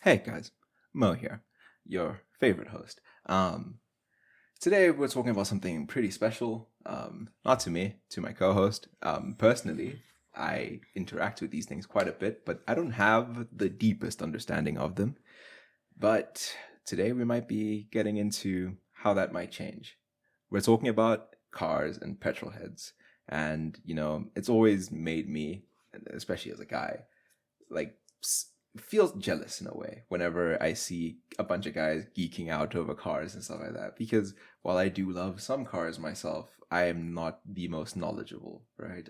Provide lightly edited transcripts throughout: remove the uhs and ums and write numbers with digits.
Hey guys, Mo here, your favorite host. Today we're talking about something pretty special. Not to me, to my co-host. Personally, I interact with these things quite a bit, but I don't have the deepest understanding of them. But today we might be getting into how that might change. We're talking about cars and petrol heads, and it's always made me, especially as a guy, like feel jealous in a way whenever I see a bunch of guys geeking out over cars and stuff like that. Because while I do love some cars myself, I am not the most knowledgeable, right?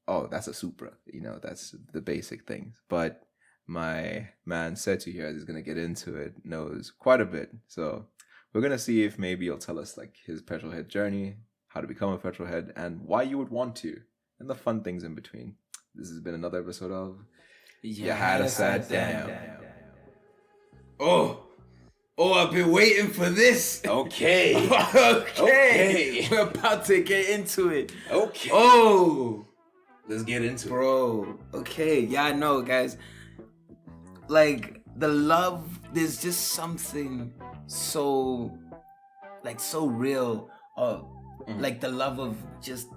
Oh, that's a Supra, that's the basic things. But my man Sethu here is going to get into it, knows quite a bit. So we're going to see if maybe he'll tell us like his petrolhead journey, how to become a petrolhead, and why you would want to, and the fun things in between. This has been another episode of You Had a Sad Damn. Oh, I've been waiting for this. Okay. Okay. We're about to get into it. Okay. Oh, let's get into it. Bro. Okay. Yeah, I know, guys. Like, the love, there's just something so real. Like the love of just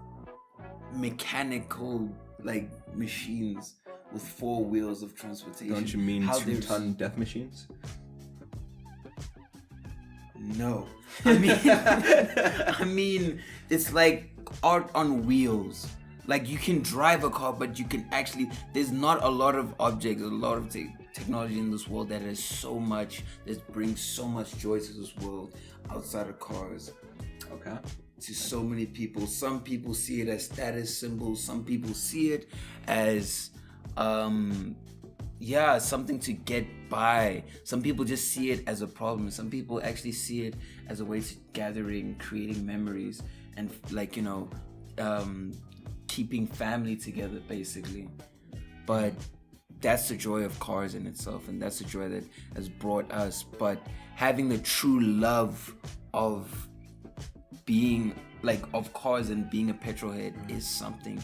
mechanical, like, machines with 4 wheels of transportation. Don't you mean 2-ton death machines? No. I mean, it's like art on wheels. Like, you can drive a car, but you can actually, there's not a lot of objects, a lot of technology in this world that brings so much joy to this world outside of cars. Okay. To so many people. Some people see it as status symbols. Some people see it as something to get by. Some people just see it as a problem. Some people actually see it as a way to creating memories, and keeping family together, basically. But that's the joy of cars in itself, and that's the joy that has brought us. But having the true love of being of cars and being a petrolhead is something,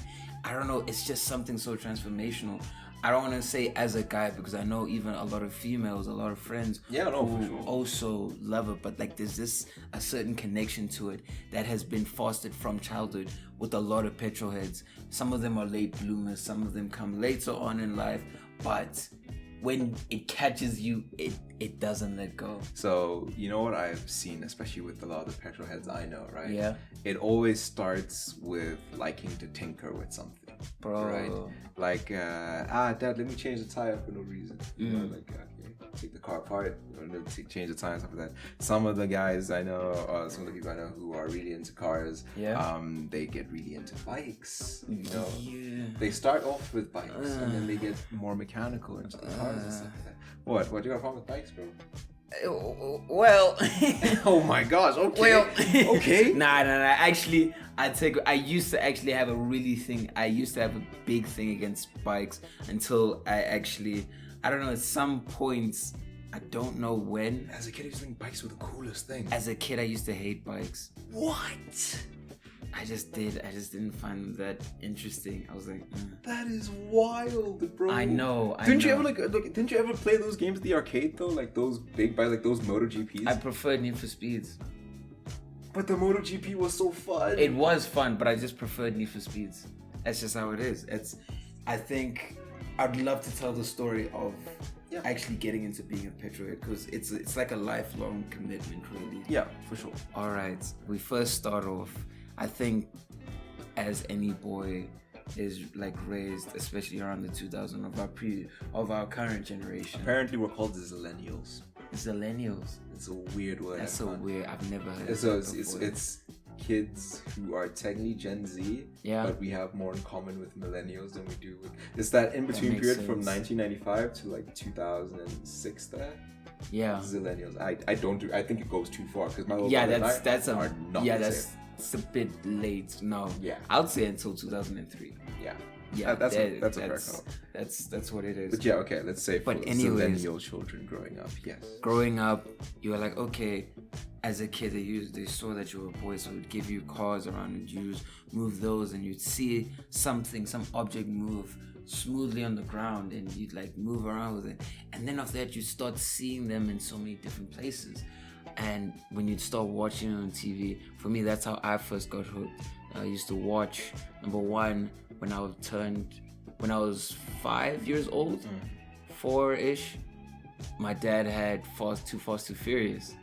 I don't know, it's just something so transformational. I don't want to say as a guy, because I know even a lot of females, a lot of friends who also love it, but there's this a certain connection to it that has been fostered from childhood with a lot of petrolheads. Some of them are late bloomers, some of them come later on in life, but when it catches you, it doesn't let go. So, you know what I've seen, especially with a lot of the petrol heads I know, right? Yeah. It always starts with liking to tinker with something. Bro. Right? Like, Dad, let me change the tire for no reason. Okay, take the car apart, change the tire and stuff like that. Some of the guys I know, some of the people I know who are really into cars, they get really into bikes. They start off with bikes and then they get more mechanical into the cars and stuff like that. What you got a problem with bikes, bro? Well, oh my gosh, okay. Well, okay. Nah. Actually, I used to actually have I used to have a big thing against bikes until I don't know, at some points, I don't know when. As a kid, I used to think bikes were the coolest thing. As a kid, I used to hate bikes. What? I just didn't find them that interesting. I was like, That is wild, bro. I know. Didn't you ever play those games at the arcade though? Like those big bikes, like those MotoGPs? I preferred Need for Speeds. But the MotoGP was so fun. It was fun, but I just preferred Need for Speeds. That's just how it is. I think I'd love to tell the story of actually getting into being a petrolhead, because it's like a lifelong commitment, really. Yeah, for sure. All right, we first start off, I think, as any boy is raised, especially around the 2000 of our current generation. Apparently, we're called the Zillennials. Zillennials. It's a weird word. That's so weird. I've never heard. It's kids who are technically Gen Z, but we have more in common with millennials than we do with. It's that in between period from 1995 to 2006 there. Yeah. Zillennials. I think it goes too far, because my little it's a bit late. No. Yeah. I would say until 2003. Yeah. Yeah, that's a fair call. That's what it is. But yeah, okay, let's say for millennial children growing up, yes. Growing up, you were like, okay, as a kid, they saw that you were a boy, so it would give you cars around and you move those, and you'd see something, some object move smoothly on the ground, and you'd like move around with it. And then after that, you start seeing them in so many different places. And when you'd start watching it on TV, for me, that's how I first got hooked. I used to watch, number one, when I was 5 years old, 4-ish, my dad had Too Fast, Too Furious.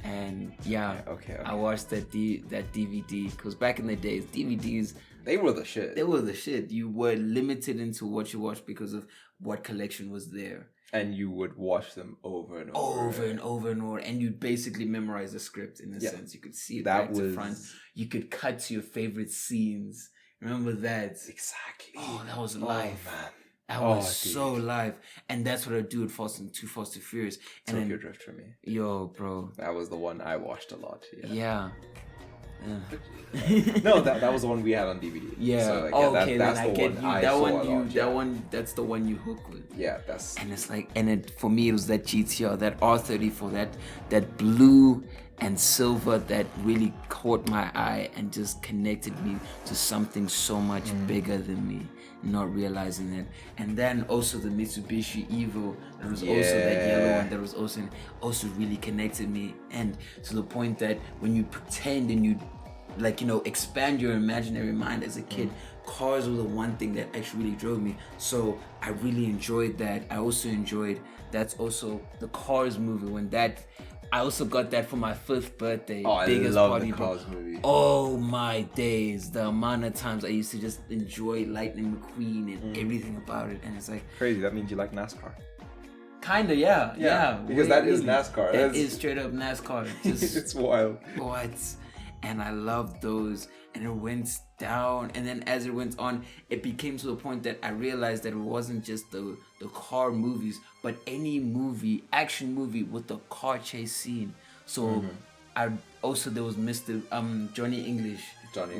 And okay. I watched that DVD, because back in the days, DVDs, they were the shit. You were limited into what you watched because of what collection was there. And you would watch them over and over. And you'd basically memorize the script in a sense. You could see it back to front. You could cut to your favorite scenes. Remember that? Exactly. Oh, that was live. Man. That was so live. And that's what I do with Too Fast, Too Furious. And Tokyo Drift for me. Yo, bro. That was the one I watched a lot. Yeah. No, that was the one we had on DVD. Yeah. So, like, okay, that's then I get you. That one, that's the one you hook with. Yeah, that's. And it's like, for me, it was that GTR, that R34, that blue and silver that really caught my eye and just connected me to something so much bigger than me, not realizing it. And then also the Mitsubishi Evo, there was also that yellow one that was also really connected me, and to the point that when you pretend and you expand your imaginary mind as a kid, cars were the one thing that actually really drove me. So I really enjoyed that. I also enjoyed, that's also the Cars movie, when that, I also got that for my 5th birthday. Oh, biggest I love party the Cars movie. Oh my days, the amount of times I used to just enjoy Lightning McQueen and everything about it. And it's like crazy. That means you like NASCAR. Kinda, yeah. Because that is NASCAR. That is straight up NASCAR. Just, it's wild. What? And I loved those, and it went down, and then as it went on, it became to the point that I realized that it wasn't just the car movies, but any movie, action movie with the car chase scene. So there was Mr. Johnny English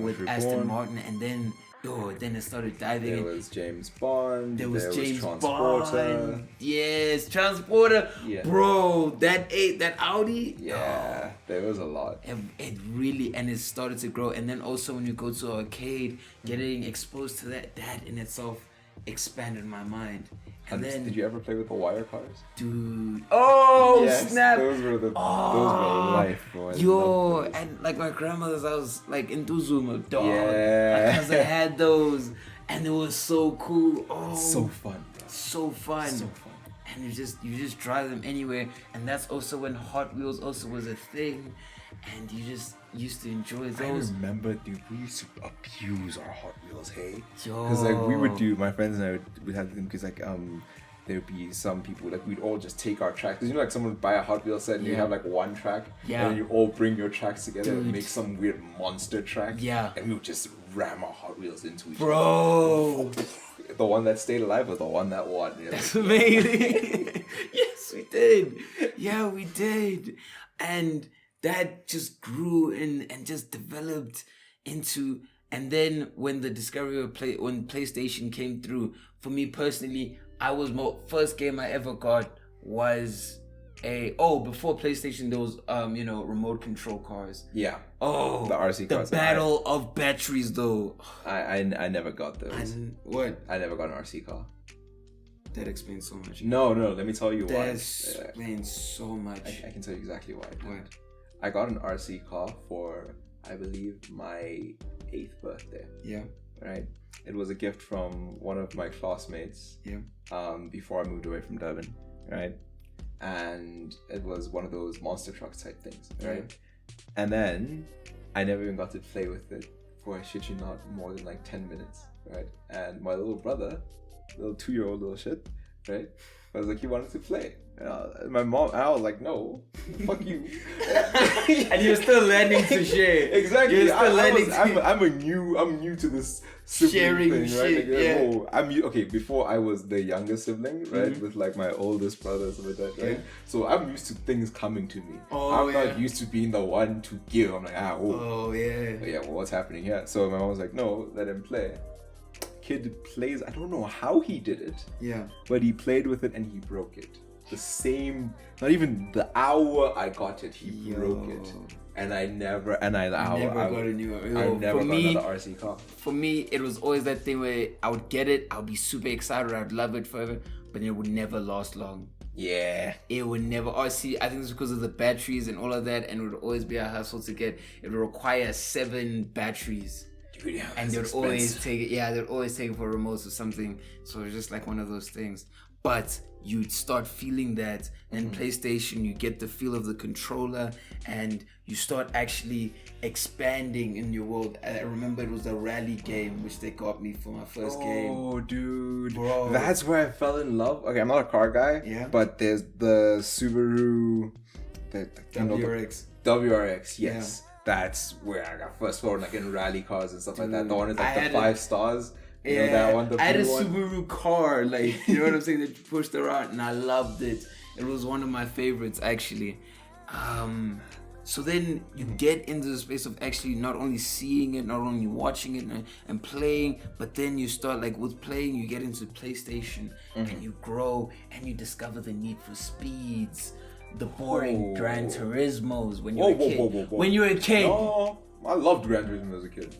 with Reborn. Aston Martin, and then it started diving in. There was James Bond. There was James Transporter. Bond. Yes, Transporter. Yeah. Bro, that Audi. Yeah, there was a lot. It really, and it started to grow. And then also when you go to an arcade, getting exposed to that in itself expanded my mind. And then, did you ever play with the wire cars? Dude. Yes, Snap. Those were life, bro. And like my grandmother's house, like in Duzuma, dog. Yeah. Because they had those, and it was so cool. Oh, so fun, bro. So fun. And you just drive them anywhere. And that's also when Hot Wheels also was a thing, and you just used to enjoy those. I remember, dude, we used to abuse our Hot Wheels, hey? Because like we would do, my friends and I would have them, because like there would be some people, like we'd all just take our tracks, because like someone would buy a Hot Wheels set and you have like one track, and then you all bring your tracks together and make some weird monster track, and we would just ram our Hot Wheels into each other. The one that stayed alive was the one that won. That's amazing. Yes, we did. Yeah, we did. And that just grew and just developed into, and then when the discovery of when PlayStation came through, for me personally, first game I ever got was before PlayStation there was remote control cars. Yeah. Oh, the RC cars. The battle of batteries though. I never got those. What? I never got an RC car. That explains so much. No, let me tell you why. That explains so much. I can tell you exactly why. What? I got an RC car for, I believe, my 8th birthday. Yeah. Right? It was a gift from one of my classmates. Yeah. Before I moved away from Durban. Right? And it was one of those monster truck type things. Right? Yeah. And then I never even got to play with it for, I shit you not, more than like 10 minutes. Right? And my little brother, little 2-year-old little shit, right? I was like, he wanted to play. My mom, I was like, no, fuck you. And you're still learning to share. Exactly. You're still learning I'm new to this sharing thing, shit. Right? Like, before I was the younger sibling, right? With like my oldest brothers and that, right? So I'm used to things coming to me. I'm not used to being the one to give. I'm like, well, what's happening here? So my mom was like, no, let him play. Kid plays, I don't know how he did it. Yeah. But he played with it and he broke it. the same, not even the hour I got it, he broke it. And I never got a new one. I never got another RC car. For me, it was always that thing where I would get it, I would be super excited, I'd love it forever, but it would never last long. Yeah. It would never. Oh, see, I think it's because of the batteries and all of that, and it would always be a hassle to get. It would require 7 batteries. Dude, yeah, and they would always take it. Yeah, they'd always take it for remotes or something. So it's just like one of those things. But you'd start feeling that, and PlayStation, you get the feel of the controller, and you start actually expanding in your world. I remember it was a rally game which they got me for my first game. Oh, dude, bro, that's where I fell in love. Okay, I'm not a car guy, but there's the Subaru, the WRX. WRX, yes. Yeah. That's where I got first floor, like in rally cars and stuff like that. The one is like the 5 stars. You know that one, the I had a one? Subaru car, like, you know what I'm saying, that you pushed around, and I loved it. It was one of my favorites, actually. So then you get into the space of actually not only seeing it, not only watching it and playing, but then you start, like, with playing, you get into PlayStation, and you grow, and you discover the Need for Speeds, the boring Gran Turismos when you're a kid. When you're a kid. No, I loved Gran Turismo as a kid.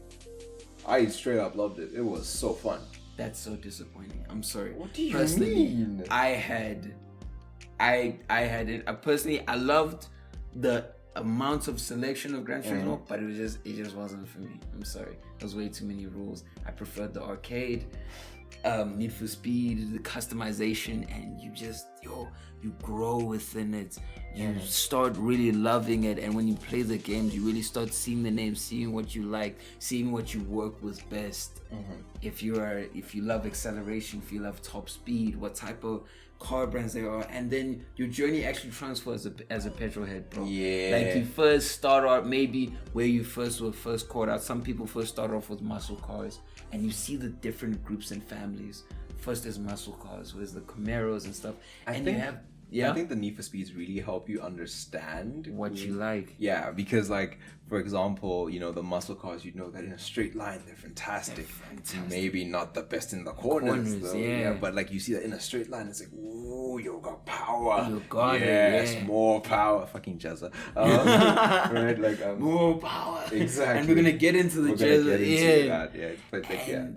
I straight up loved it. It was so fun. That's so disappointing. I'm sorry. What do you mean? I had it. Personally, I loved the amount of selection of Gran Turismo, but it just wasn't for me. I'm sorry. There was way too many rules. I preferred the arcade, Need for Speed, the customization, and you grow within it. You start really loving it, and when you play the games, you really start seeing the names, seeing what you like, seeing what you work with best. If you love acceleration, if you love top speed, what type of car brands there are, and then your journey actually transfers as a petrol head, bro. Yeah. Like you first start out maybe where you were first caught out. Some people first start off with muscle cars, and you see the different groups and families. First there's muscle cars, there's the Camaros and stuff, I think the Need for Speeds really help you understand what you like. Yeah, because like, for example, you know, the muscle cars, you know that in a straight line they're fantastic. Maybe not the best in the corners though. Yeah, but like you see that in a straight line, it's like, ooh, you got power. You got it. Yes, more power. Fucking Jezza. Right, like more power. Exactly. And we're gonna get into the Jezza. But like, and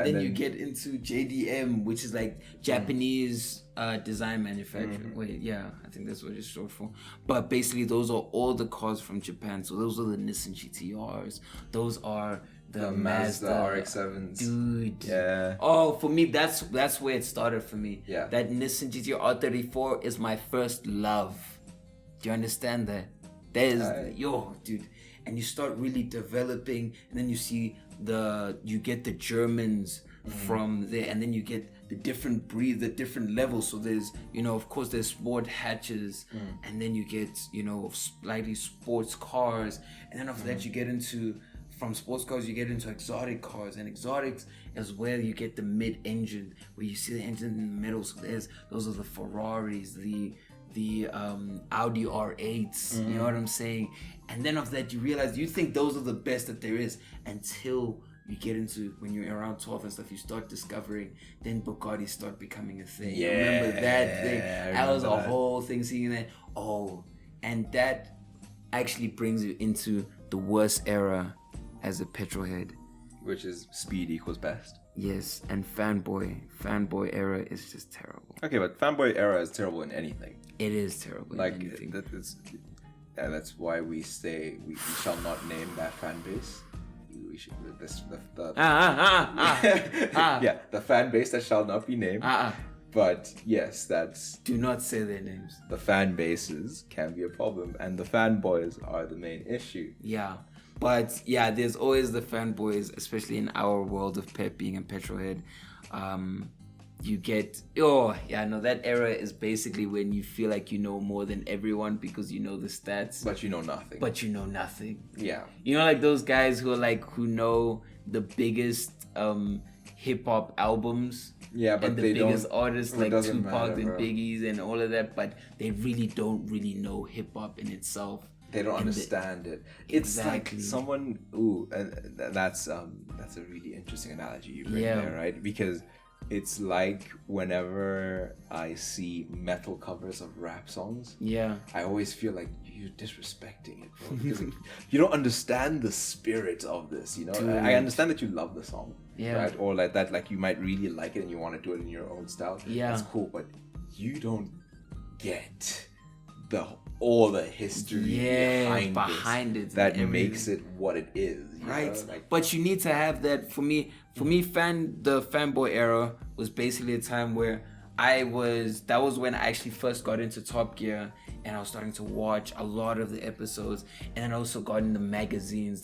then you get into JDM, which is like Japanese design manufacturing. I think that's what it's short for. But basically, those are all the cars from Japan. So those are the Nissan GTRs. Those are the Mazda RX-7s. Dude. Yeah. Oh, for me, that's where it started for me. Yeah. That Nissan GTR R34 is my first love. Do you understand that? That is, dude. And you start really developing, and then you get the Germans from there, and then you get the different breeds, the different levels. So there's, of course there's sport hatches, and then you get, slightly sports cars, and then after that you get into, from sports cars you get into exotic cars, and exotics is where you get the mid-engine, where you see the engine in the middle. So those are the Ferraris, the Audi R8s, you know what I'm saying? And then after that you realize, you think those are the best that there is, until you get into, when you're around 12 and stuff, you start discovering, then Bugattis start becoming a thing. Yeah, remember that thing? That was a whole thing, seeing that. And that actually brings you into the worst era as a petrol head, which is speed equals best. Yes, and fanboy era is just terrible. Okay, but fanboy era is terrible in anything. It is terrible. Like in anything. That's why we say we shall not name that fan base. We should the fan base that shall not be named. But yes, do not say their names. The fan bases can be a problem, and the fanboys are the main issue. Yeah. But yeah, there's always the fanboys, especially in our world of being a petrolhead. You get, that era is basically when you feel like you know more than everyone because you know the stats. But you know nothing. Yeah. You know, like those guys who know the biggest hip hop albums. Yeah, but and the biggest artists like Tupac and Biggie's and all of that, but they really don't know hip hop in itself. They don't understand it. It's like someone. And that's a really interesting analogy you bring there, right? Because It's like whenever I see metal covers of rap songs, Yeah. I always feel like you're disrespecting it, bro. Because like, you don't understand the spirit of this, you know? I understand that you love the song, Yeah. right? Or like that, like you might really like it and you want to do it in your own style. Yeah. That's cool, but you don't get all the history behind it that makes it what it is, right? Like, but you need to have that. For me, the fanboy era was basically a time where that was when I actually first got into Top Gear, and I was starting to watch a lot of the episodes, and then I also got in the magazines,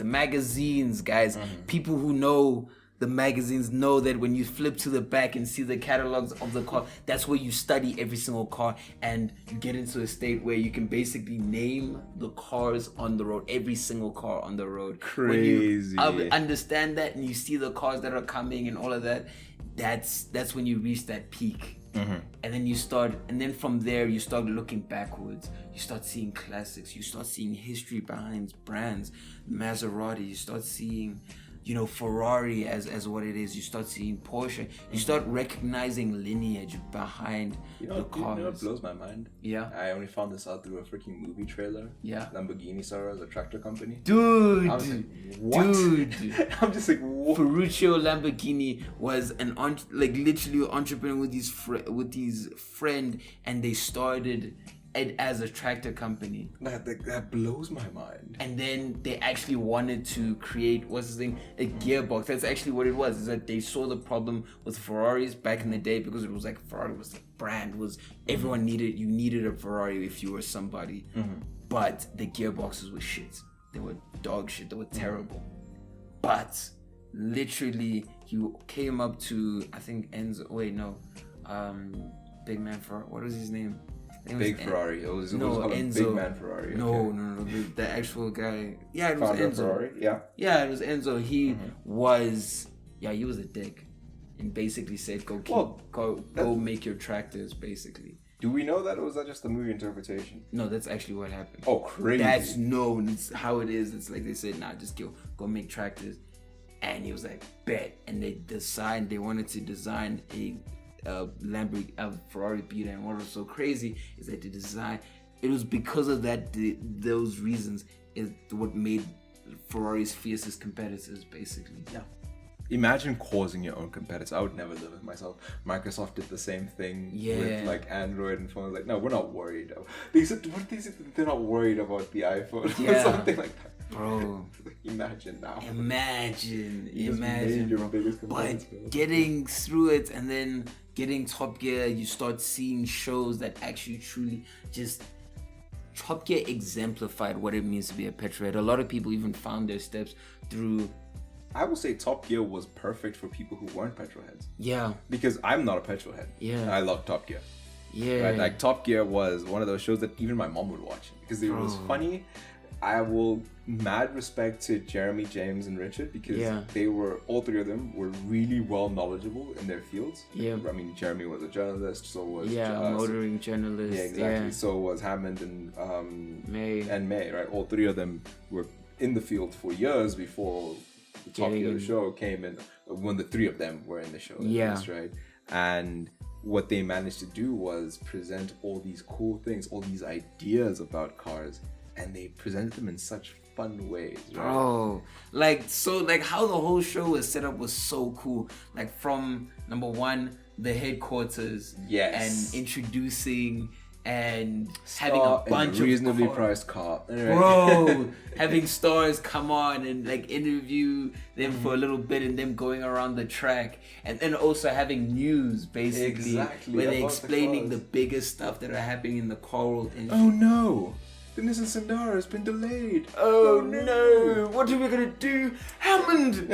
guys. People who know the magazines know that when you flip to the back and see the catalogs of the car, that's where you study every single car, and you get into a state where you can basically name the cars on the road, every single car on the road. Crazy. When you understand that and you see the cars that are coming and all of that, that's when you reach that peak. And then from there you start looking backwards. You start seeing classics. You start seeing history behind brands. Maserati. You start seeing, Ferrari as what it is. You start seeing Porsche. You start recognizing lineage behind the cars. You know what blows my mind? Yeah. I only found this out through a freaking movie trailer. Yeah. Lamborghini started as a tractor company. Dude. I was like, what? Dude. I'm just like, what? Ferruccio Lamborghini was literally an entrepreneur with his friend, and they started it as a tractor company. That blows my mind. And then they actually wanted to create a gearbox. That's actually what it was. Is that they saw the problem with Ferraris back in the day, because it was like Ferrari was the brand, everyone needed a Ferrari if you were somebody. But the gearboxes were shit. They were dog shit. They were terrible. But literally, he came up to, I think Enzo. Wait, no, big man Ferrari. What was his name? Big Ferrari. It was called Enzo. Big Man Ferrari. No, the actual guy. Yeah, it was Founder Enzo. Ferrari. Yeah. Yeah, it was Enzo. He was a dick, and basically said, go make your tractors, basically. Do we know that, or was that just a movie interpretation? No, that's actually what happened. Oh, crazy. That's known. It's how it is. It's like they said, nah, just go make tractors. And he was like, bet. And they wanted to design a Ferrari beater. And what was so crazy is that it was because of those reasons is what made Ferrari's fiercest competitors, basically. Yeah. Imagine causing your own competitors. I would never live with myself. Microsoft did the same thing with like Android and phones. Like, no, we're not worried. They said they're not worried about the iPhone or something like that. Bro, imagine now. Imagine, bro. But getting through it and then getting Top Gear, you start seeing shows that actually truly just. Top Gear exemplified what it means to be a petrolhead. A lot of people even found their steps through. I would say Top Gear was perfect for people who weren't petrolheads. Yeah. Because I'm not a petrolhead. Yeah. I love Top Gear. Yeah. Right? Like Top Gear was one of those shows that even my mom would watch because it was funny. I will mad respect to Jeremy, James, and Richard because they were, all three of them were really well knowledgeable in their fields. Yeah. I mean, Jeremy was a journalist, so was motoring journalist. Yeah, exactly. So was Hammond and May, right? All three of them were in the field for years before the Top Gear show came in, when the three of them were in the show, at least, right? And what they managed to do was present all these cool things, all these ideas about cars, and they presented them in such fun ways, right? Bro, how the whole show was set up was so cool. Like from number one, the headquarters, and introducing and having a bunch of reasonably priced car, bro. Having stars come on and like interview them for a little bit, and them going around the track, and then also having news basically where they're explaining the biggest stuff that are happening in the car world. Oh no, the Nissan Sandara has been delayed. Oh no, what are we gonna do, Hammond?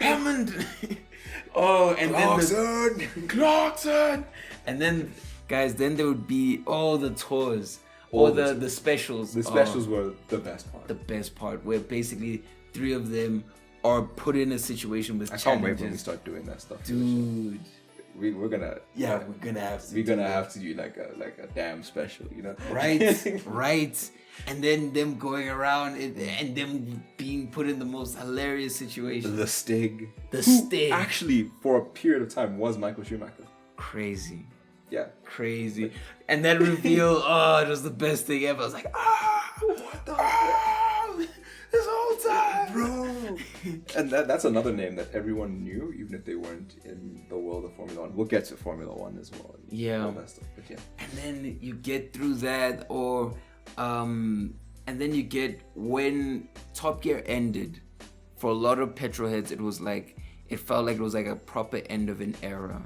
Hammond. Oh, and Clarkson. And then. Guys, then there would be all the tours, the specials. The specials were the best part. The best part, where basically three of them are put in a situation with challenges. I can't wait when we start doing that stuff. Dude. We're gonna we're gonna have to. We're gonna have to do like a damn special, you know? Right, right. And then them going around and them being put in the most hilarious situations. The Stig. The Stig. Actually, for a period of time, was Michael Schumacher. Crazy. Yeah. Crazy. And that reveal, it was the best thing ever. I was like, what the this whole time, bro. And that's another name that everyone knew, even if they weren't in the world of Formula One. We'll get to Formula One as well. Yeah. All that stuff, but yeah. And then you get through that, and then you get when Top Gear ended. For a lot of petrol heads, it felt like it was like a proper end of an era,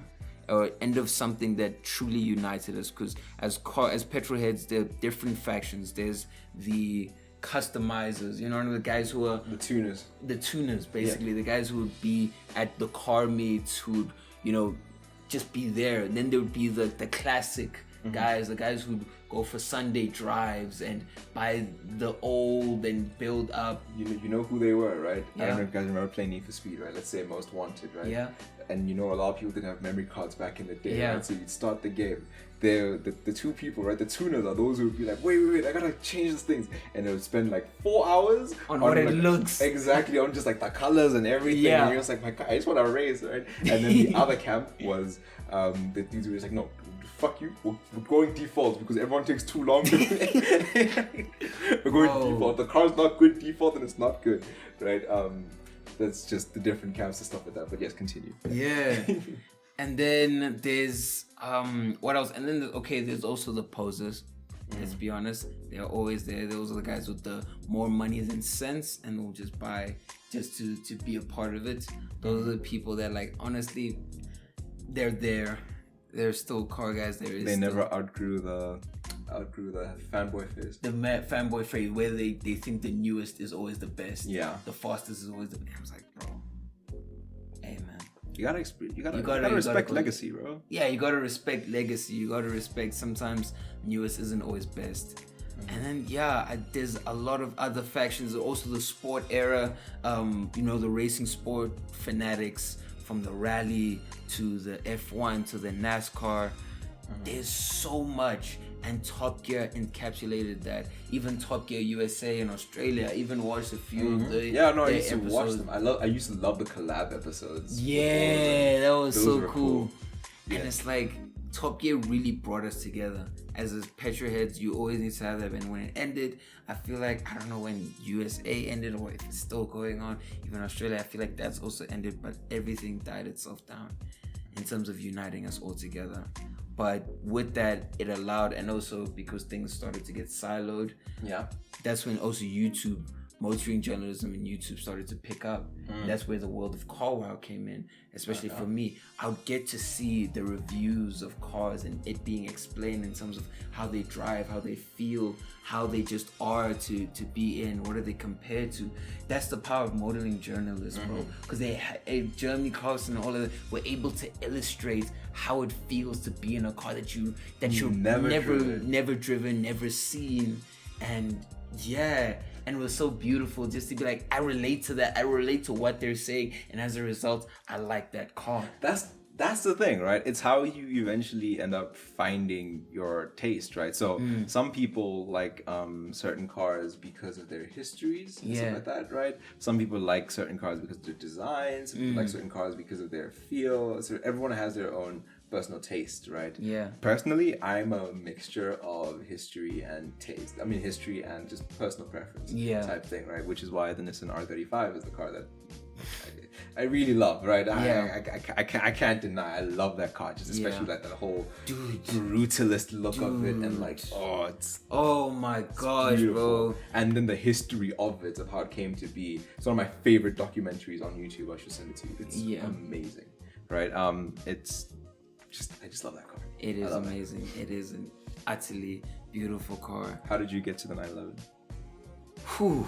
or end of something that truly united us. Because as petrol heads, there are different factions. There's the customizers, the guys who are the tuners basically, the guys who would be at the car meets, who'd just be there. And then there would be the classic guys, the guys who'd go for Sunday drives and buy the old and build up. You know who they were, right? Yeah. I don't know if you guys remember playing Need for Speed, right? Let's say Most Wanted, right? Yeah. And a lot of people didn't have memory cards back in the day, Yeah. right? So you'd start the game. The two people, right? The tuners are those who would be like, wait, I gotta change these things. And they would spend like 4 hours on what it looks. Exactly, on just like the colors and everything. Yeah. And you're just like, my God, I just want to race, right? And then the other camp was the dudes who were just like, no, fuck you, we're going default because everyone takes too long to play. We're going default. The car's not good default and it's not good, right? That's just the different camps and stuff like that. But yes, continue. Yeah. And then there's what else? And then there's also the posers. Let's be honest, they're always there. Those are the guys with the more money than sense, and they'll just buy just to be a part of it. Those are the people that, like, honestly, they're there. They're still car guys. They never outgrew the fanboy phase. The fanboy phase, where they think the newest is always the best. Yeah. The fastest is always the best. I was like, bro, hey man. You gotta respect legacy, bro. Yeah, you gotta respect legacy. You gotta respect sometimes newest isn't always best. And then there's a lot of other factions. Also the sport era, the racing sport fanatics, from the rally to the F1 to the NASCAR. There's so much, and Top Gear encapsulated that. Even Top Gear USA in Australia, I even watched a few of the I used to watch them. I used to love the collab episodes. Yeah, that was so cool. Yeah. And it's like Top Gear really brought us together. As petrol heads, you always need to have that. And when it ended, I feel like, I don't know when USA ended or if it's still going on. Even Australia, I feel like that's also ended, but everything died itself down in terms of uniting us all together. But with that, it allowed, and also because things started to get siloed, that's when also YouTube, motoring journalism and YouTube started to pick up. That's where the world of Car Wow came in, especially for me. I would get to see the reviews of cars and it being explained in terms of how they drive, how they feel, how they just are to be in, what are they compared to. That's the power of motoring journalism, bro. Because Jeremy Clarkson and all of that were able to illustrate how it feels to be in a car that you've never driven, never seen. And and it was so beautiful just to be like, I relate to that. I relate to what they're saying. And as a result, I like that car. That's the thing, right? It's how you eventually end up finding your taste, right? So some people like certain cars because of their histories and stuff like that, right? Some people like certain cars because of their designs. Some people like certain cars because of their feel. So everyone has their own personal taste, right? Yeah. Personally, I'm a mixture of history and taste. I mean, history and just personal preference type thing, right? Which is why the Nissan R35 is the car that I really love, right? I can't deny I love that car, just especially like that whole brutalist look of it, and like oh my gosh, bro. And then the history of it, of how it came to be. It's one of my favorite documentaries on YouTube. I should send it to you. It's amazing, right? I just love that car. It is amazing. It is an utterly beautiful car. How did you get to the 911? Whew.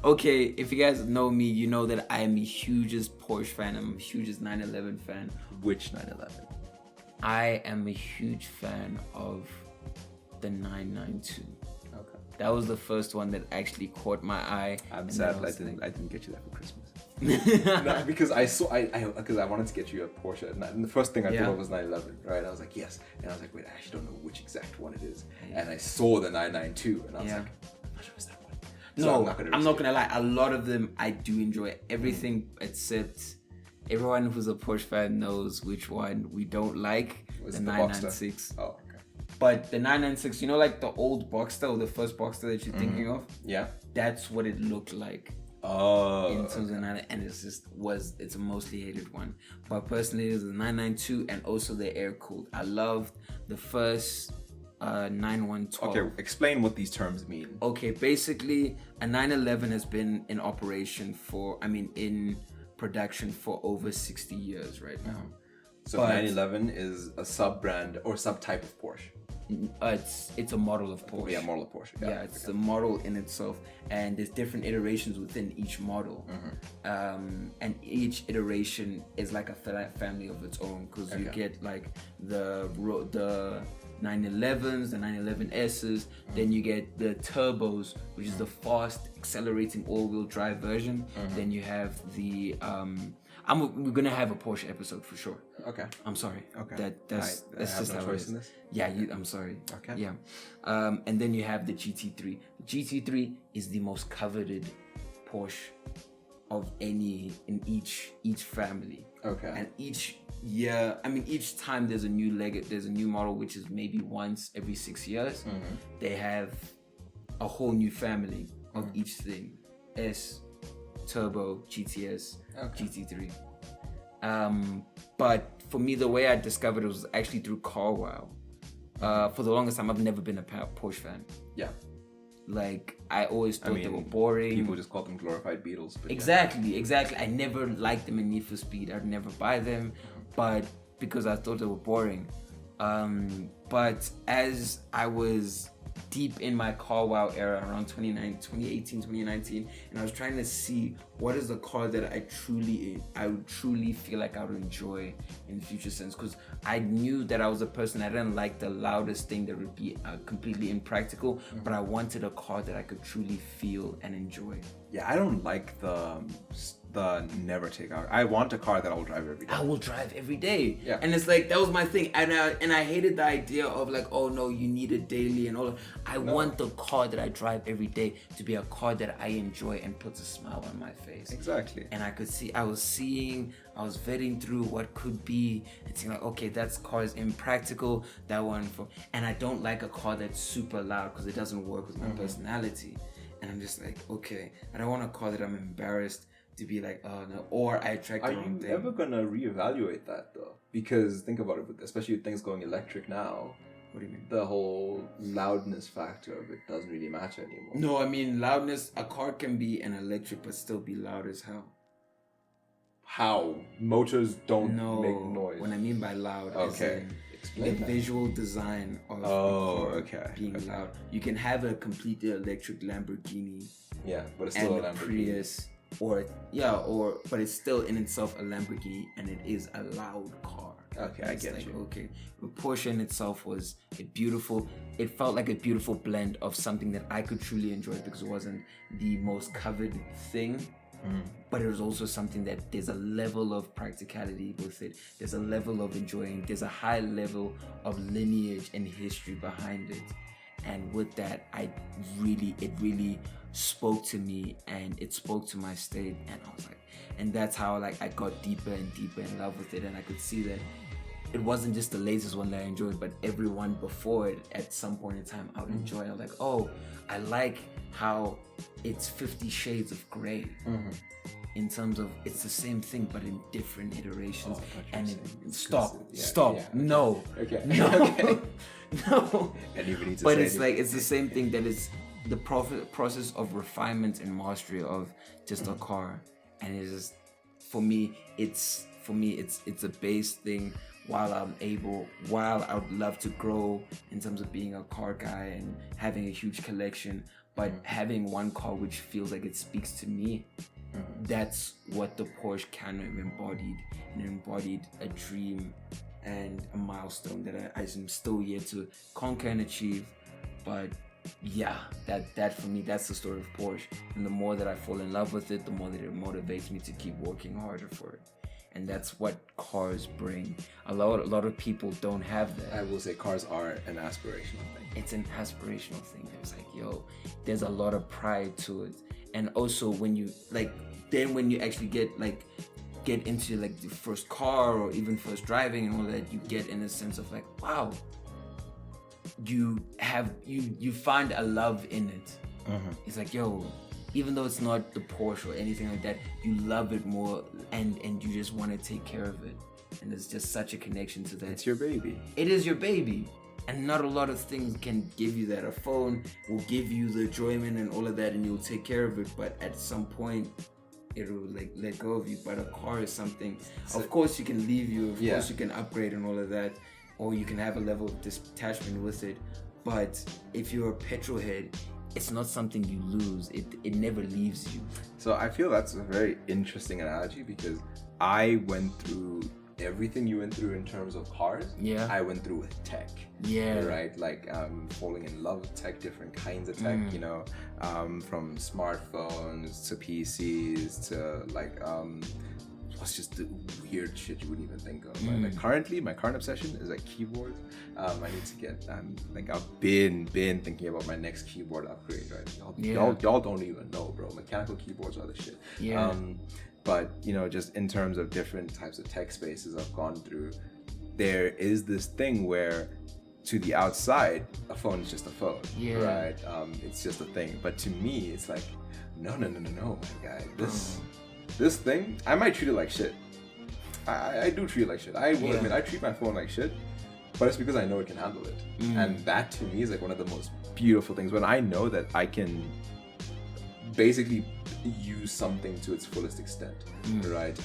Okay, if you guys know me, you know that I am the hugest Porsche fan. I'm the hugest 911 fan. Which 911? I am a huge fan of the 992. Okay. That was the first one that actually caught my eye. I'm sad I didn't get you that for Christmas. No, because because I wanted to get you a Porsche, and the first thing I thought of was 911, right? I was like, yes, and I was like, wait, I actually don't know which exact one it is, and I saw the 992, and I was like, I'm not sure it's that one. So No, I'm not gonna lie. A lot of them I do enjoy. Everything except everyone who's a Porsche fan knows which one we don't like. The 996. Oh, okay. But the 996, you know, like the old Boxster or the first Boxster that you're thinking of. Yeah. That's what it looked like. Oh. In 2009, and it's a mostly hated one. But personally, it was the 992 and also the air cooled. I loved the first 9112. Okay, explain what these terms mean. Okay, basically, a 911 has been in production for over 60 years right now. So 911 is a sub-brand or sub-type of Porsche. It's a model of Porsche. Yeah, model of Porsche. Yeah, it's the model in itself, and there's different iterations within each model, and each iteration is like a family of its own, because you get like the 911s, the 911Ss, then you get the turbos, which is the fast accelerating all-wheel drive version. Then you have the we're gonna have a Porsche episode for sure. Okay. I'm sorry. Okay. That's just no how choice it is. in this? Yeah, I'm sorry. Okay. Yeah. And then you have the GT3. The GT3 is the most coveted Porsche of any in each family. Okay. And each time there's a new model, which is maybe once every 6 years. They have a whole new family of each thing. S, Turbo, GTS, GT3. But for me, the way I discovered it was actually through CarWow. For the longest time, I've never been a Porsche fan. Yeah. Like, I always thought they were boring. People just call them glorified Beetles. But exactly. I never liked them in Need for Speed. I'd never buy them, but because I thought they were boring. But as I was deep in my CarWow era around 2018, 2019, and I was trying to see what is the car that I would truly feel like I would enjoy in the future sense, because I knew that I was a person, I didn't like the loudest thing that would be completely impractical, but I wanted a car that I could truly feel and enjoy. Yeah, I don't like the never take out. I want a car that I will drive every day. I will drive every day. Yeah. And it's like, that was my thing. And I hated the idea of like, oh no, you need it daily and all of. I want the car that I drive every day to be a car that I enjoy and puts a smile on my face. Exactly. And I was vetting through what could be and seeing like, okay, that car is impractical, that one and I don't like a car that's super loud because it doesn't work with my personality. And I'm just like, okay, I don't want a car that I'm embarrassed to be like, oh no, or I attract the wrong thing. Are you ever gonna reevaluate that though? Because think about it, especially with things going electric now. What do you mean? The whole loudness factor of it doesn't really matter anymore. No, I mean loudness. A car can be an electric but still be loud as hell. How? Motors don't make noise. What I mean by loud is the visual design of being loud. You can have a completely electric Lamborghini. Yeah, but it's still a Lamborghini. Prius, but it's still in itself a Lamborghini, and it is a loud car. Okay, I get you. Okay, but Porsche in itself was it felt like a beautiful blend of something that I could truly enjoy because it wasn't the most covered thing, but it was also something that there's a level of practicality with it. There's a level of enjoying. There's a high level of lineage and history behind it. And with that, it really spoke to me, and it spoke to my state, and I was like, and that's how like I got deeper and deeper in love with it, and I could see that it wasn't just the latest one that I enjoyed, but every one before it at some point in time I would enjoy. I was like, oh, I like how it's 50 Shades of Grey. In terms of it's the same thing but in different iterations. No. Okay. No. Okay. No. And you need to but say it's like it's the same thing that is the process of refinement and mastery of just a car. And it's just for me it's a base thing. While I would love to grow in terms of being a car guy and having a huge collection, but having one car which feels like it speaks to me, that's what the Porsche kind of embodied. And it embodied a dream and a milestone that I am still yet to conquer and achieve. But yeah, that for me, that's the story of Porsche. And the more that I fall in love with it, the more that it motivates me to keep working harder for it. And that's what cars bring. A lot of people don't have that. I will say cars are an aspirational thing. It's an aspirational thing. It's like, yo, there's a lot of pride to it. And also when you when you actually get into like the first car or even first driving and all that, you get in a sense of like, wow, you find a love in it. It's like, yo, even though it's not the Porsche or anything like that, you love it more and you just want to take care of it. And there's just such a connection to that. It's your baby. It is your baby. And not a lot of things can give you that. A phone will give you the enjoyment and all of that, and you'll take care of it. But at some point, it'll like let go of you. But a car is something. Of course, you can leave you. Of course, you can upgrade and all of that, or you can have a level of detachment with it. But if you're a petrol head, it's not something you lose. It never leaves you. So I feel that's a very interesting analogy because I went through everything you went through in terms of cars. Yeah. I went through with tech. Yeah. Right? Like falling in love with tech, different kinds of tech, you know, from smartphones to PCs to like what's just the weird shit you wouldn't even think of. Like currently, my current obsession is like keyboards. I need to get like I've been thinking about my next keyboard upgrade, right? Y'all don't even know, bro. Mechanical keyboards are the shit. Yeah. But you know, just in terms of different types of tech spaces I've gone through, there is this thing where to the outside, a phone is just a phone, right? It's just a thing. But to me, it's like, no, my guy. This thing, I might treat it like shit. I do treat it like shit. I will admit, I treat my phone like shit, but it's because I know it can handle it. And that to me is like one of the most beautiful things when I know that I can basically use something to its fullest extent, right?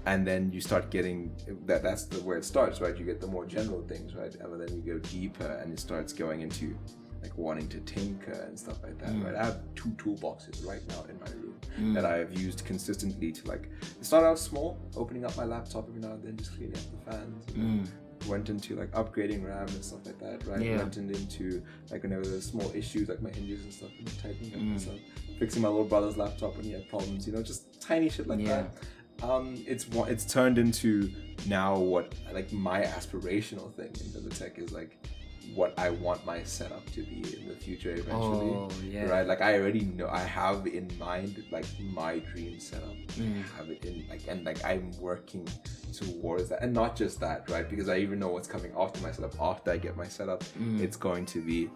And then you start getting that's where it starts, right? You get the more general things, right? And then you go deeper and it starts going into like wanting to tinker and stuff like that, right? I have 2 toolboxes right now in my room that I have used consistently to like start out small, opening up my laptop every now and then, just cleaning up the fans. Went into like upgrading RAM and stuff like that, right? Went into like whenever there's small issues like my hinges and stuff, and tightening up and stuff, fixing my little brother's laptop when he had problems, you know, just tiny shit like that. It's turned into now what like my aspirational thing in terms of tech is like what I want my setup to be in the future eventually. Right? Like I already know, I have in mind like my dream setup. I have it in like, and like I'm working towards that, and not just that, right? Because I even know what's coming after my setup. After I get my setup, it's going to be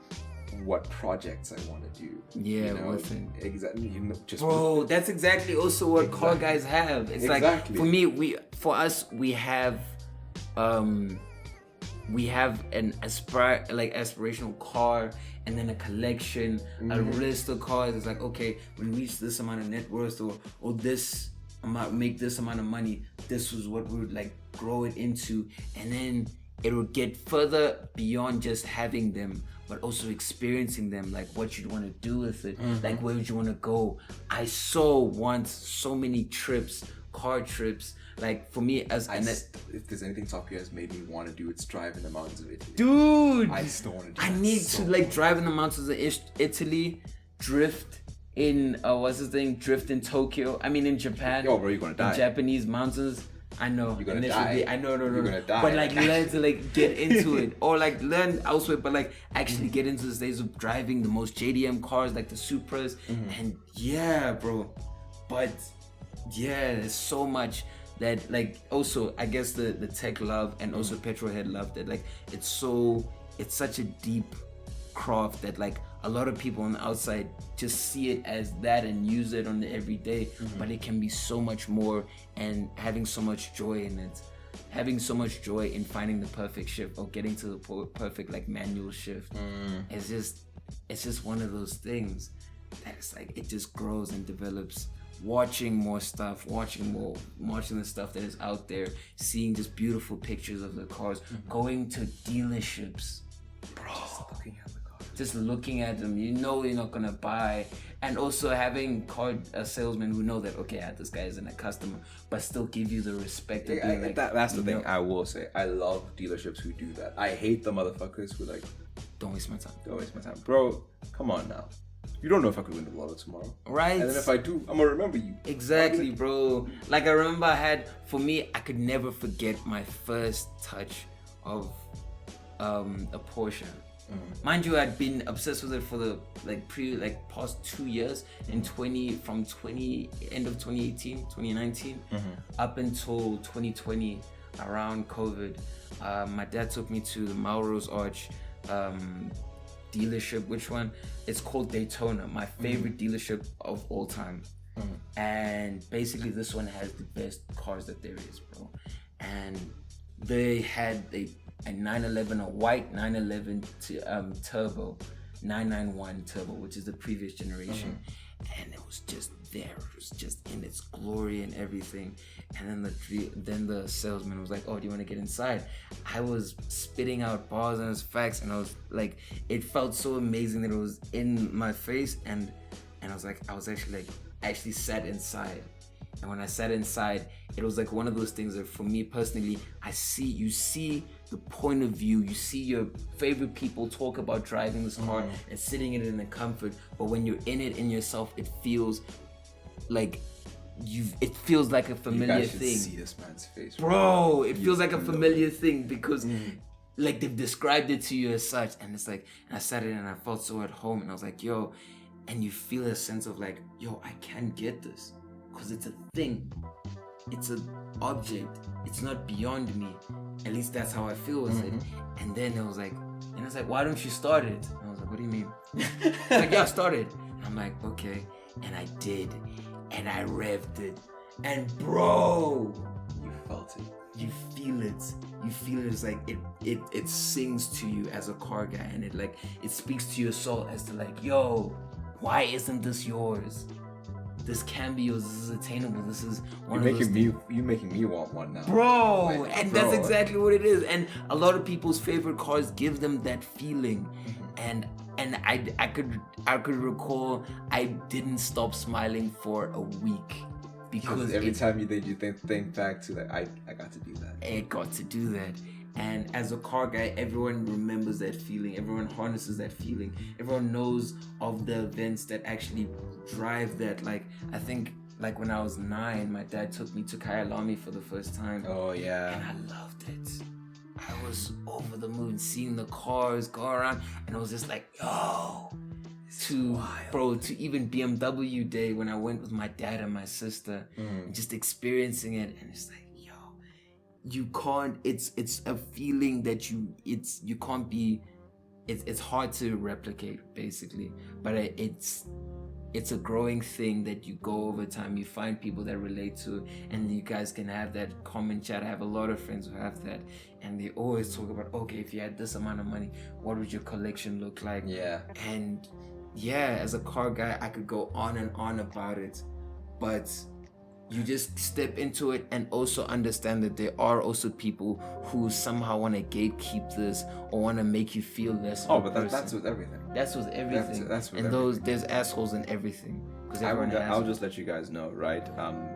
what projects I want to do. Yeah, you know? Exactly. You know, just bro, that's exactly also what car guys have. It's like for me, we have an aspirational car, and then a collection, a list of cars. It's like, okay, when we reach this amount of net worth or this amount, make this amount of money, this was what we would like grow it into, and then it will get further beyond just having them, but also experiencing them, like what you'd want to do with it, like where would you want to go. I saw once so many trips, car trips. Like for me, if there's anything Top Gear has made me want to do, it's drive in the mountains of Italy. Dude, I still want to do I that need so to like drive in the mountains of Italy, drift in drift in Tokyo. I mean in Japan. Yo, bro, you're gonna die. In Japanese mountains. I know. You're gonna die. I know. You're gonna die. But like learn to like get into it, or like learn elsewhere. But like actually get into the stage of driving the most JDM cars, like the Supras, and yeah, bro. But yeah, there's so much that like also I guess the tech love and also petrol head love that like it's such a deep craft that like a lot of people on the outside just see it as that and use it on the everyday, but it can be so much more, and having so much joy in it, having so much joy in finding the perfect shift or getting to the perfect like manual shift. It's just one of those things that it's like it just grows and develops. Watching more stuff, watching the stuff that is out there, seeing just beautiful pictures of the cars, going to dealerships, bro, just looking at them, you know you're not gonna buy, and also having car salesmen who know that okay, this guy isn't a customer, but still give you the respect of being like, that's the thing. I will say I love dealerships who do that. I hate the motherfuckers who like don't waste my time. Don't waste my time. Bro, come on now. You don't know if I could win the lotto tomorrow. Right. And then if I do, I'm gonna remember you. Exactly, bro. Like I remember for me, I could never forget my first touch of a Porsche. Mind you, I'd been obsessed with it for the past 2 years in end of 2018, 2019, up until 2020, around COVID. My dad took me to the Melrose Arch dealership. Which one? It's called Daytona, my favorite dealership of all time. And basically this one has the best cars that there is, bro. And they had a 911, a white 911 turbo, 991 turbo, which is the previous generation. And it was just there, it was just in its glory and everything. And then the salesman was like, oh, do you want to get inside? I was spitting out bars and facts, and I was like, it felt so amazing that it was in my face. And I was like, I was actually sat inside. And when I sat inside, it was like one of those things that for me personally, you see the point of view, you see your favorite people talk about driving this car and sitting in it in the comfort, but when you're in it in yourself, it feels like a familiar thing. You see this man's face, bro. It feels like a familiar thing because like they've described it to you as such, and it's like, and I sat in and I felt so at home, and I was like, yo, and you feel a sense of like, yo, I can get this. Because it's a thing, it's an object, it's not beyond me. At least that's how I feel with it. And then I was like, why don't you start it? And I was like, what do you mean? It's like, yeah, start it. And I'm like, okay. And I did, and I revved it, and bro, you felt it. You feel it. You feel it. It's like it sings to you as a car guy, and it speaks to your soul as to like, yo, why isn't this yours? This can be yours. This is attainable. This is one of those things. You're making me want one now, bro. That's exactly what it is. And a lot of people's favorite cars give them that feeling. And I could recall I didn't stop smiling for a week because every time you think back to that, I got to do that. I got to do that. And as a car guy, everyone remembers that feeling. Everyone harnesses that feeling. Everyone knows of the events that actually drive that. Like, I think, like when I was 9, my dad took me to Kyalami for the first time. Oh, yeah. And I loved it. I was over the moon seeing the cars go around. And I was just like, yo. To even BMW day when I went with my dad and my sister. And just experiencing it. And it's like, you can't, it's a feeling that you can't be, it's hard to replicate basically, but it's a growing thing that you go over time. You find people that relate to it, and you guys can have that common chat. I have a lot of friends who have that, and they always talk about, okay, if you had this amount of money, what would your collection look like? Yeah. And yeah, as a car guy, I could go on and on about it, but you just step into it and also understand that there are also people who somehow want to gatekeep this or want to make you feel less. Oh, but that's with everything. That's with everything. That's with and everything. There's assholes in everything. I'll just let you guys know, right?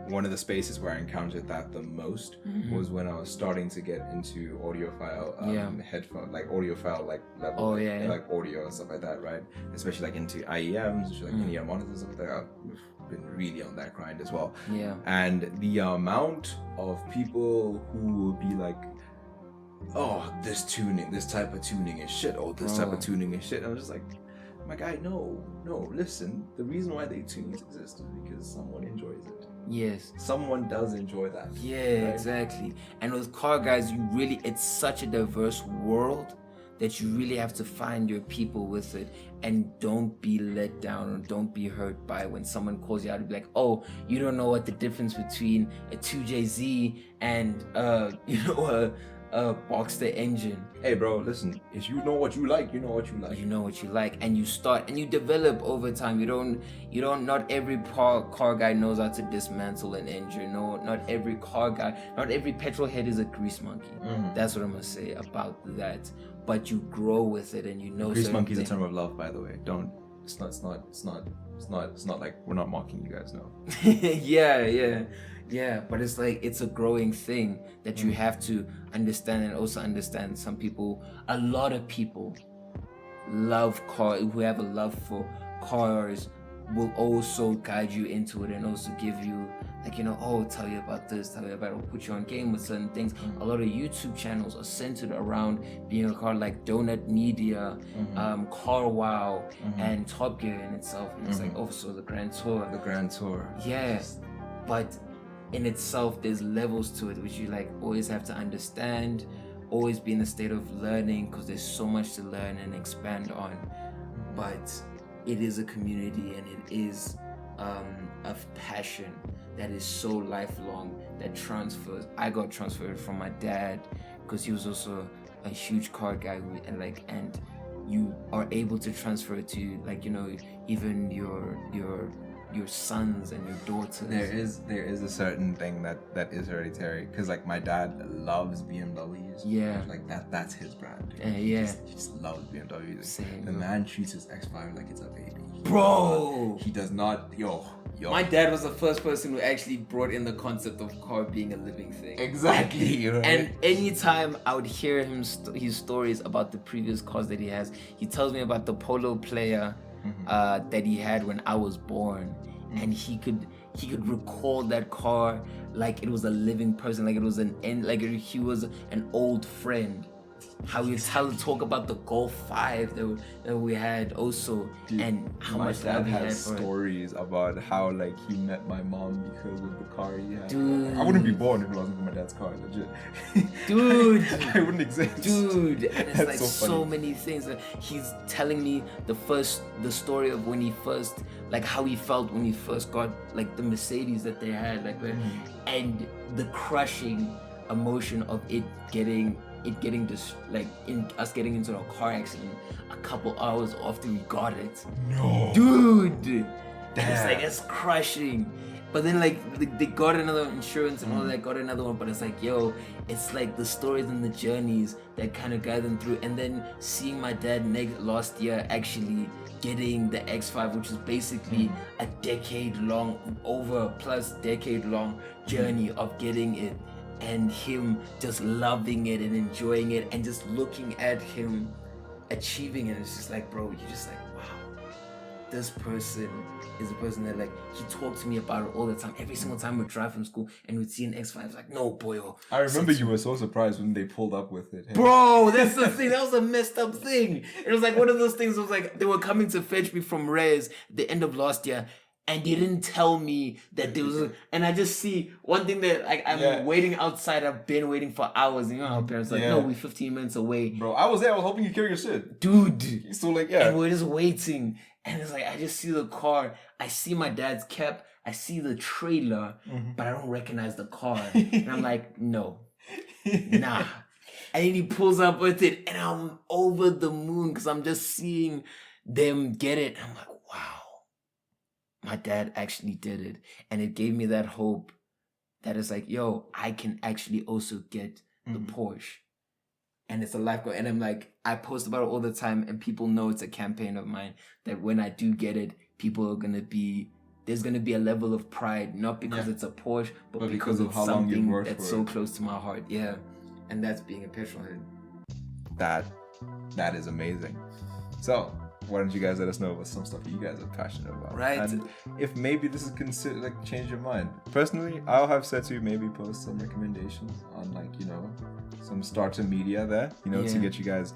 One of the spaces where I encountered that the most was when I was starting to get into audiophile headphone, like audiophile level, like audio and stuff like that, right? Especially like into IEMs, like in-ear monitors and stuff like that. I've been really on that grind as well. Yeah. And the amount of people who will be like, oh, this type of tuning is shit, or this type of tuning is shit. And I was just like, my guy, no, listen. The reason why they tunes exist is because someone enjoys it. Yes. Someone does enjoy that. Yeah, right? Exactly. And with car guys, it's such a diverse world that you really have to find your people with it, and don't be let down or don't be hurt by when someone calls you out to be like, oh, you don't know what the difference between a 2JZ and a Boxster engine. Hey bro, listen, if you know what you like, you know what you like. You know what you like, and you start and you develop over time. You don't not every car guy knows how to dismantle an engine. No, not every car guy, not every petrol head is a grease monkey. That's what I'm gonna say about that. But you grow with it, and you know. Grease monkey is a term of love, by the way. It's not like we're not mocking you guys, no. Yeah, but it's like, it's a growing thing that you have to understand, and also understand a lot of people who have a love for cars will also guide you into it and also give you like, you know, tell you about this, tell you about it, put you on game with certain things. A lot of YouTube channels are centered around being a car, like Donut Media, Car Wow, and Top Gear in itself. And it's like also the Grand Tour. Yeah, but in itself there's levels to it which you like always have to understand, always be in a state of learning, because there's so much to learn and expand on. But it is a community, and it is a passion that is so lifelong, that transfers. I got transferred from my dad because he was also a huge car guy, and you are able to transfer it to, like, you know, even your sons and your daughters. There is a certain thing that is hereditary, because like my dad loves BMWs. Yeah, like that's his brand. Yeah, he just loves BMWs. Same. The man treats his X5 like it's a baby, bro. He does not. Yo. My dad was the first person who actually brought in the concept of car being a living thing. Exactly. Right? And anytime I would hear him his stories about the previous cars that he has, he tells me about the Polo Player that he had when I was born, and he could recall that car like it was a living person, like it was he was an old friend. How we talk about the Golf 5 that we had also. Dude, and how much love he had for stories about how like he met my mom because of the car he had. Dude, I wouldn't be born if it wasn't for my dad's car, legit. Dude, I wouldn't exist. Dude, and it's like so many things. He's telling me the story of when he first, like how he felt when he first got like the Mercedes that they had, like and the crushing emotion of it getting just like in us getting into a car accident a couple hours after we got it. No, dude, it's like it's crushing. But then like they got another insurance and all that, got another one. But it's like, yo, it's like the stories and the journeys that kind of guide them through. And then seeing my dad last year actually getting the X5, which is basically a decade long journey of getting it. And him just loving it and enjoying it and just looking at him achieving it. It's just like, bro, you're just like, wow, this person is a person that like, he talked to me about it all the time. Every single time we'd drive from school and we'd see an X5, it's like, no, boyo. I remember you were so surprised when they pulled up with it. Hey? Bro, that's the thing. That was a messed up thing. It was like one of those things. It was like they were coming to fetch me from Reyes at the end of last year. And they didn't tell me that there was and I just see one thing that like I'm waiting outside. I've been waiting for hours. And you know how parents are like, no, we're 15 minutes away. Bro, I was there. I was hoping you'd carry your shit. Dude. So like, And we're just waiting. And it's like, I just see the car. I see my dad's cap. I see the trailer, but I don't recognize the car. And I'm like, no, nah. And then he pulls up with it and I'm over the moon because I'm just seeing them get it. I'm like, wow. My dad actually did it. And it gave me that hope that it's like, yo, I can actually also get the Porsche. And it's a life goal. And I'm like, I post about it all the time and people know it's a campaign of mine that when I do get it, people are going to be, there's going to be a level of pride, not because it's a Porsche, but because of how something that's so close to my heart. Yeah. And that's being a petrol head. That is amazing. So, why don't you guys let us know about some stuff you guys are passionate about? Right. And if maybe this is considered like change your mind. Personally, I'll have Sethu maybe post some recommendations on like, you know, some starter media there, you know, to get you guys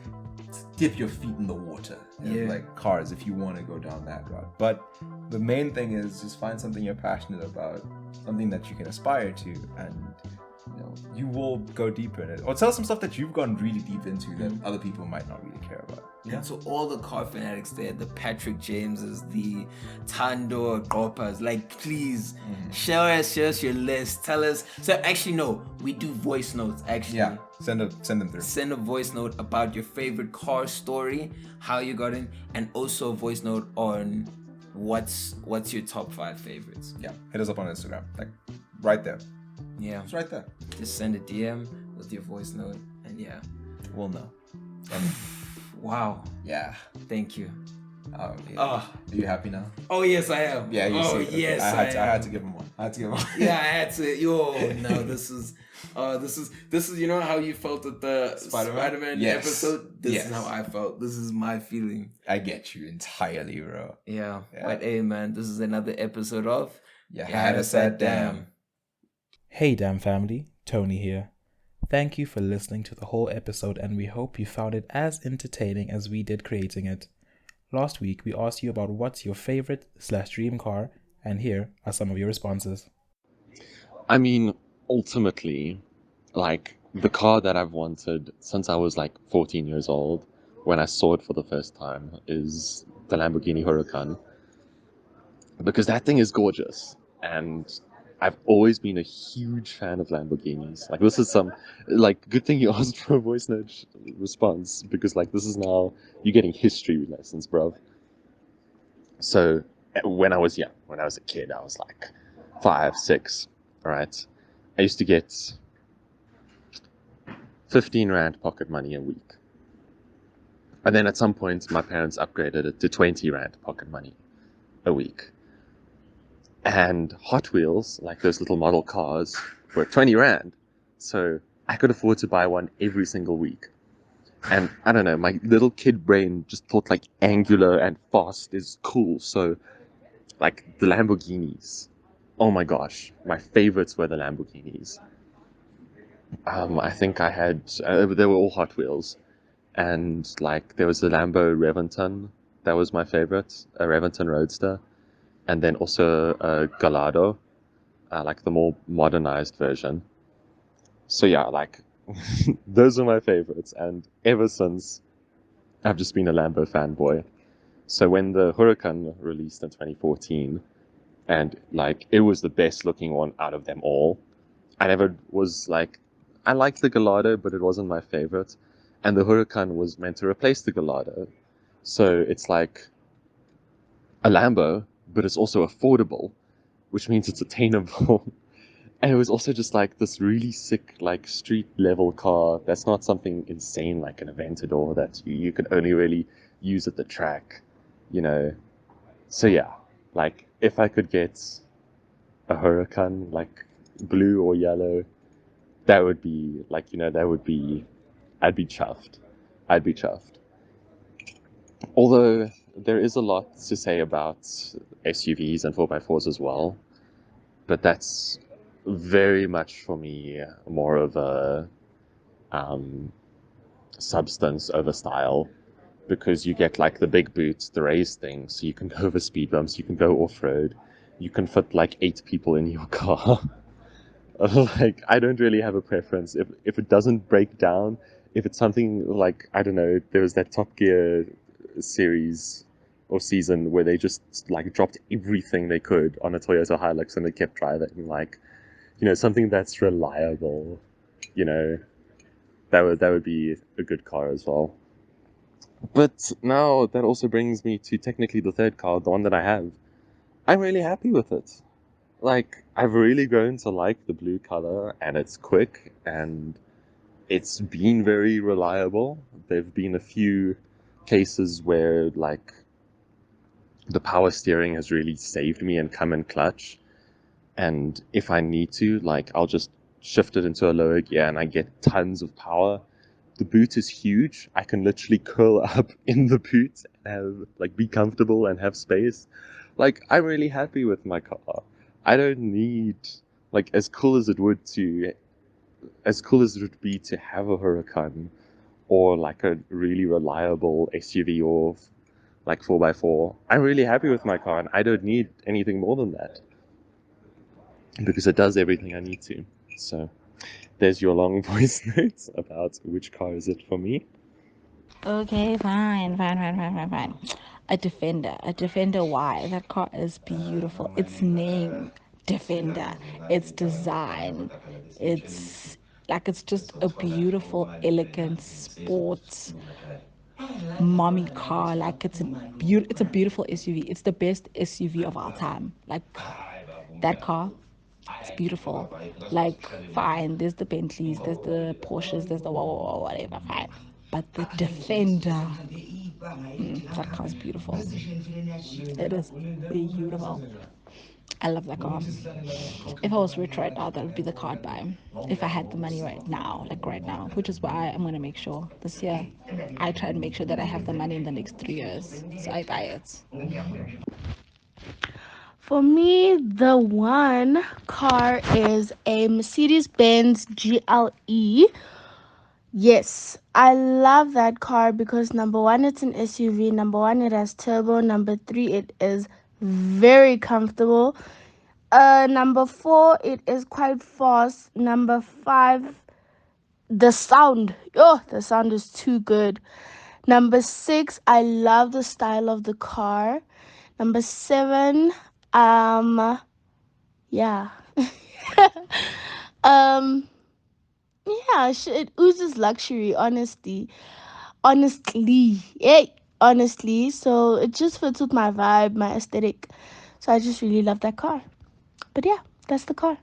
dip your feet in the water. And like cars if you want to go down that route. But the main thing is just find something you're passionate about, something that you can aspire to, and you know, you will go deeper in it. Or tell some stuff that you've gone really deep into that other people might not really care about. Yeah. And so all the car fanatics there, the Patrick Jameses, the Tando Gopas, like please share us your list. Tell us. So actually no, we do voice notes actually. Yeah. Send them through. Send a voice note about your favorite car story, how you got in, and also a voice note on what's your top 5 favorites. Yeah. Hit us up on Instagram. Like right there. Yeah. It's right there. Just send a DM with your voice note and we'll know. Wow. Yeah. Thank you. Are you happy now? Oh yes, I am. Yeah. Yes, I had to give him one. Yeah, I had to. Yo, no, this is This is you know how you felt at the Spider-Man? Spider-Man Yes. episode. This is how Yes. I felt. This is my feeling. I get you entirely, bro. Yeah. Yeah. But hey, man, this is another episode of You You had us at damn. Hey, damn family, Tony here. Thank you for listening to the whole episode, and we hope you found it as entertaining as we did creating it. Last week, we asked you about what's your favorite/dream car, and here are some of your responses. I mean, ultimately, like the car that I've wanted since I was like 14 years old, when I saw it for the first time, is the Lamborghini Huracan, because that thing is gorgeous. And I've always been a huge fan of Lamborghinis. Like, this is some, like, good thing you asked for a voice note response, because, like, this is now, you're getting history lessons, bro. So, when I was young, when I was a kid, I was like 5, 6, all right? I used to get 15 Rand pocket money a week. And then at some point, my parents upgraded it to 20 Rand pocket money a week. And Hot Wheels, like those little model cars, were 20 Rand. So I could afford to buy one every single week. And I don't know, my little kid brain just thought like angular and fast is cool. So like the Lamborghinis, oh my gosh, my favorites were the Lamborghinis. I think I had, they were all Hot Wheels. And like there was the Lambo Reventon, that was my favorite, a Reventon Roadster. And then also a Gallardo, like the more modernized version. So yeah, like those are my favorites. And ever since, I've just been a Lambo fanboy. So when the Huracan released in 2014, and like it was the best looking one out of them all, I never was like, I liked the Gallardo, but it wasn't my favorite. And the Huracan was meant to replace the Gallardo. So it's like a Lambo, but it's also affordable, which means it's attainable. And it was also just like this really sick, like street level car. That's not something insane like an Aventador that you could only really use at the track, you know. So yeah, like if I could get a Huracan, like blue or yellow, that would be like, you know, that would be, I'd be chuffed. I'd be chuffed. Although there is a lot to say about SUVs and 4x4s as well, but that's very much for me more of a um, substance over style, because you get like the big boots, the raised things, so you can go over speed bumps, you can go off road, you can fit like 8 people in your car. Like I don't really have a preference. If it doesn't break down, if it's something like, I don't know, there was that Top Gear series or season where they just like dropped everything they could on a Toyota Hilux and they kept driving, like, you know, something that's reliable, you know, that would be a good car as well. But now that also brings me to technically the third car, the one that I have. I'm really happy with it. Like, I've really grown to like the blue color, and it's quick, and it's been very reliable. There've been a few cases where, like, the power steering has really saved me and come in clutch. And if I need to, like, I'll just shift it into a lower gear and I get tons of power. The boot is huge. I can literally curl up in the boot and have, like, be comfortable and have space. Like, I'm really happy with my car. I don't need, like, as cool as it would be to have a Huracan or like a really reliable SUV or like 4x4. I'm really happy with my car and I don't need anything more than that, because it does everything I need to. So there's your long voice notes about which car is it for me. Okay, fine. A Defender. A Defender, why? That car is beautiful. Its name, Defender. Its design. It's just a beautiful, elegant, sports, mommy car. Like it's a beautiful SUV. It's the best SUV of our time. Like that car, it's beautiful. Like, fine, there's the Bentleys, there's the Porsches, there's the whatever, fine. But the Defender, that car's beautiful. It is beautiful. I love that car. If I was rich right now, that would be the car I'd buy. If I had the money right now, like right now, which is why I'm gonna make sure this year I try and make sure that I have the money in the next 3 years, so I buy it. For me, the one car is a Mercedes Benz GLE. Yes, I love that car because number one, it's an SUV. Number one, it has turbo. Number three, it is very comfortable. Number four, it is quite fast. Number five, the sound. Oh, the sound is too good. Number six, I love the style of the car. Number seven, yeah. um, yeah, it oozes luxury, honestly, hey, honestly. So it just fits with my vibe, my aesthetic. So I just really love that car. But yeah, that's the car.